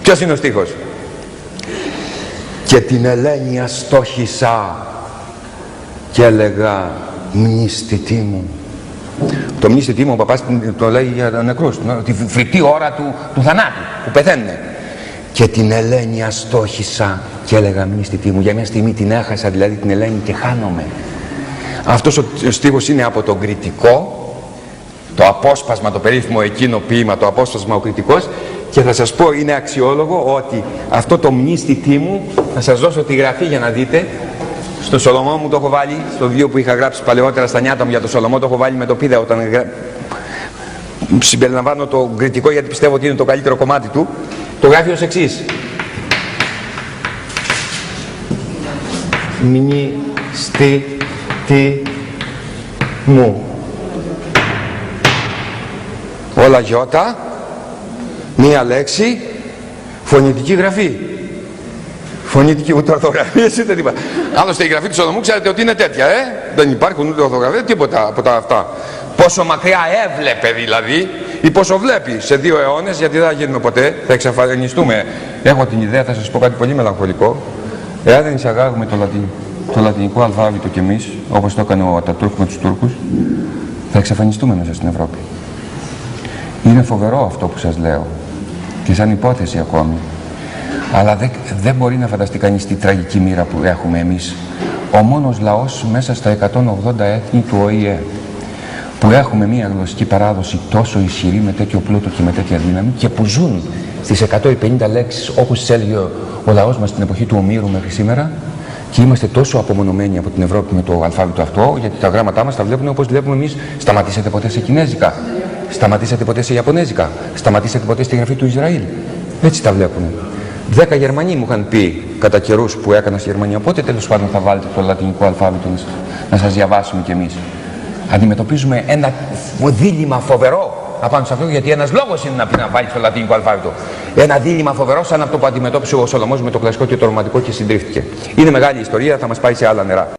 Ποιος είναι ο στίχος? Και την Ελένη αστόχησα και έλεγα μνηστητή μου. Το μνηστητή μου ο παπάς το λέει για νεκρούς, τη φρικτή ώρα του θανάτου που πεθαίνουν. Και την Ελένη αστόχησα και έλεγα μνηστητή μου. Για μια στιγμή την έχασα, δηλαδή την Ελένη, και χάνομαι. Αυτός ο στίχος είναι από τον Κριτικό, το απόσπασμα, το περίφημο εκείνο ποίημα, το απόσπασμα ο Κριτικός, και θα σας πω, είναι αξιόλογο ότι αυτό το μνηστητή μου, θα σας δώσω τη γραφή για να δείτε. Στο Σολομό μου το έχω βάλει, στο βιβλίο που είχα γράψει παλαιότερα στα νιάτα μου για το Σολομό, το έχω βάλει με το πίδα όταν συμπεριλαμβάνω το Κριτικό, γιατί πιστεύω ότι είναι το καλύτερο κομμάτι του. Το γράφει ως εξής: μνηστητή μου. Όλα γιώτα, μία λέξη, φωνητική γραφή. Φωνητική, ούτε ορθογραφίες ούτε τίποτα. Άλλωστε η γραφή του Σολομού ξέρετε ότι είναι τέτοια, δεν υπάρχουν ούτε ορθογραφίες, τίποτα από τα αυτά. Πόσο μακριά έβλεπε δηλαδή, ή πόσο βλέπει σε 2 αιώνες, γιατί δεν θα γίνουμε ποτέ, θα εξαφανιστούμε. Έχω την ιδέα, θα σας πω κάτι πολύ μελαγχολικό. Εάν δεν εισαγάγουμε το λατινικό αλφάβητο κι εμείς, όπως το έκανε ο Ατατούρκ με τους Τούρκους, θα εξαφανιστούμε μέσα στην Ευρώπη. Είναι φοβερό αυτό που σας λέω, και σαν υπόθεση ακόμη. Αλλά δεν μπορεί να φανταστεί κανείς τη τραγική μοίρα που έχουμε εμείς. Ο μόνος λαός μέσα στα 180 έθνη του ΟΗΕ, που έχουμε μια γλωσσική παράδοση τόσο ισχυρή, με τέτοιο πλούτο και με τέτοια δύναμη, και που ζουν στις 150 λέξεις όπως τις έλεγε ο λαός μας στην εποχή του Ομήρου μέχρι σήμερα, και είμαστε τόσο απομονωμένοι από την Ευρώπη με το αλφάβητο αυτό, γιατί τα γράμματά μας τα βλέπουν όπως βλέπουμε εμείς. Σταματήσατε ποτέ σε κινέζικα? Σταματήσατε ποτέ σε ιαπωνέζικα? Σταματήσατε ποτέ στη γραφή του Ισραήλ? Έτσι τα βλέπουν. 10 Γερμανοί μου είχαν πει κατά καιρούς που έκανα στη Γερμανία, πότε τέλος πάντων θα βάλετε το λατινικό αλφάβητο να σας διαβάσουμε κι εμείς? Αντιμετωπίζουμε ένα δίλημμα φοβερό απάνω σε αυτό, γιατί ένας λόγος είναι να βάλει το λατινικό αλφάβητο. Ένα δίλημμα φοβερό, σαν αυτό που αντιμετώπισε ο Σολομός με το κλασικό και το ρομαντικό και συντρίφτηκε. Είναι μεγάλη ιστορία, θα μας πάει σε άλλα νερά.